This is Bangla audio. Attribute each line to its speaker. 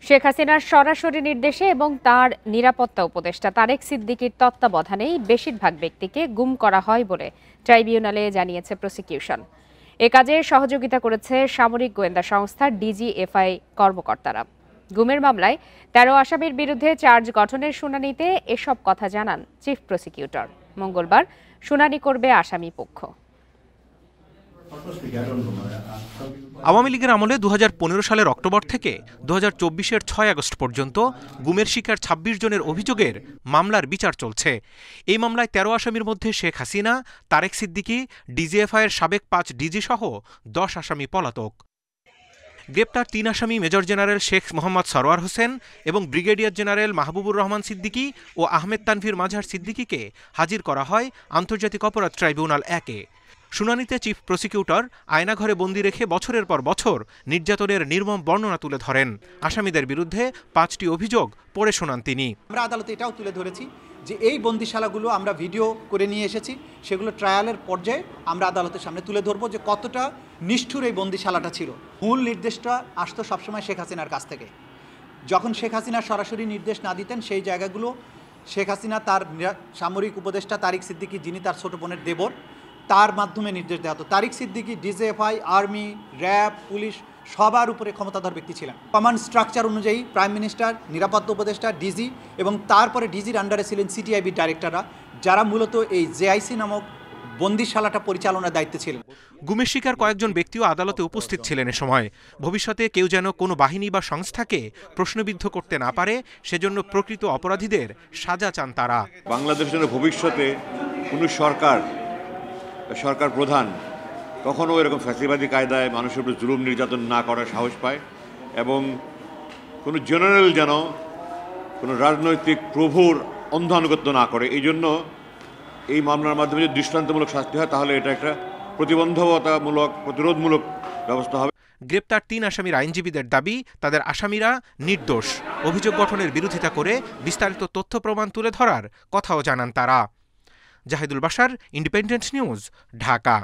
Speaker 1: শেখ হাসিনার সরাসরি নির্দেশে এবং তার নিরাপত্তা উপদেষ্টা তারেক সিদ্দিকীর তত্ত্বাবধানেই বেশিরভাগ ব্যক্তিকে গুম করা হয় বলে ট্রাইব্যুনালে জানিয়েছে প্রসিকিউশন। এ কাজে সহযোগিতা করেছে সামরিক গোয়েন্দা সংস্থা ডিজিএফআই কর্মকর্তারা। গুমের মামলায় ১৩ আসামির বিরুদ্ধে চার্জ গঠনের শুনানিতে এসব কথা জানান চিফ প্রসিকিউটর। মঙ্গলবার শুনানি করবে আসামি পক্ষ।
Speaker 2: আওয়ামী লীগের আমলে ২০১৫ সালের অক্টোবর থেকে ২০২৪-এর ৬ আগস্ট পর্যন্ত গুমের শিকার ২৬ জনের অভিযোগের মামলার বিচার চলছে। এই মামলায় ১৩ আসামির মধ্যে শেখ হাসিনা, তারেক সিদ্দিকী, ডিজিএফআইয়ের সাবেক ৫ ডিজি সহ ১০ আসামি পলাতক। গ্রেপ্তার ৩ আসামি মেজর জেনারেল শেখ মোহাম্মদ সরওয়ার হোসেন এবং ব্রিগেডিয়ার জেনারেল মাহবুবুর রহমান সিদ্দিকী ও আহমেদ তানভীর মাঝহার সিদ্দিকীকে হাজির করা হয় আন্তর্জাতিক অপরাধ ট্রাইব্যুনাল ১-এ। শুনানিতে চিফ প্রসিকিউটর আয়নাঘরে বন্দী রেখে বছরের পর বছর নির্যাতনের নির্মম বর্ণনা তুলে ধরেন। আসামিদের বিরুদ্ধে ৫টি অভিযোগ পড়ে শোনান তিনি।
Speaker 3: আমরা আদালতে এটাও তুলে ধরেছি যে এই বন্দিশালাগুলো আমরা ভিডিও করে নিয়ে এসেছি, সেগুলো ট্রায়ালের পর্যায়ে আমরা আদালতের সামনে তুলে ধরবো যে কতটা নিষ্ঠুর এই বন্দিশালাটা ছিল। মূল নির্দেশটা আসতো সবসময় শেখ হাসিনার কাছ থেকে। যখন শেখ হাসিনা সরাসরি নির্দেশ না দিতেন, সেই জায়গাগুলো শেখ হাসিনা তার সামরিক উপদেষ্টা তারেক সিদ্দিকী, যিনি তার ছোট বোনের দেবর, তার মাধ্যমে নির্দেশ দেওয়া হতো। Tarek Siddiqui DGFI, army, RAB, police সবার উপরে ক্ষমতাধর ব্যক্তি ছিলেন। কমান্ড স্ট্রাকচার অনুযায়ী প্রাইম মিনিস্টার, নিরাপত্তা উপদেষ্টা, ডিজি এবং তারপরে ডিজির আন্ডারে ছিলেন সিটিআইবি ডাইরেক্টররা, যারা মূলত এই জেআইসি নামক বন্দিশালাটা পরিচালনার দায়িত্বে ছিলেন।
Speaker 2: গুমের শিকার কয়েকজন ব্যক্তিও আদালতে উপস্থিত ছিলেন এ সময়। ভবিষ্যতে কেউ যেন কোনো বাহিনী বা সংস্থাকে প্রশ্নবিদ্ধ করতে না পারে, সেজন্য প্রকৃত অপরাধীদের সাজা চান তারা।
Speaker 4: বাংলাদেশের ভবিষ্যতে কোনো সরকার প্রধান কখনো এরকম ফ্যাসিবাদী কায়দায় মানুষের উপর জুলুম নির্যাতন না করার সাহস পায়, এবং কোনো জেনারেল যেন কোনো রাজনৈতিক প্রভুর অন্ধ আনুগত্য না করে। এই জন্য এই মামলার মাধ্যমে যদি দৃষ্টান্তমূলক শাস্তি হয়, তাহলে এটা একটা প্রতিবন্ধকতামূলক, প্রতিরোধমূলক ব্যবস্থা হবে।
Speaker 2: গ্রেপ্তার ৩ আসামির আইনজীবীদের দাবি, তাদের আসামিরা নির্দোষ। অভিযোগ গঠনের বিরোধিতা করে বিস্তারিত তথ্য প্রমাণ তুলে ধরার কথাও জানান তারা। Zahidul Bashar, Independent News, Dhaka.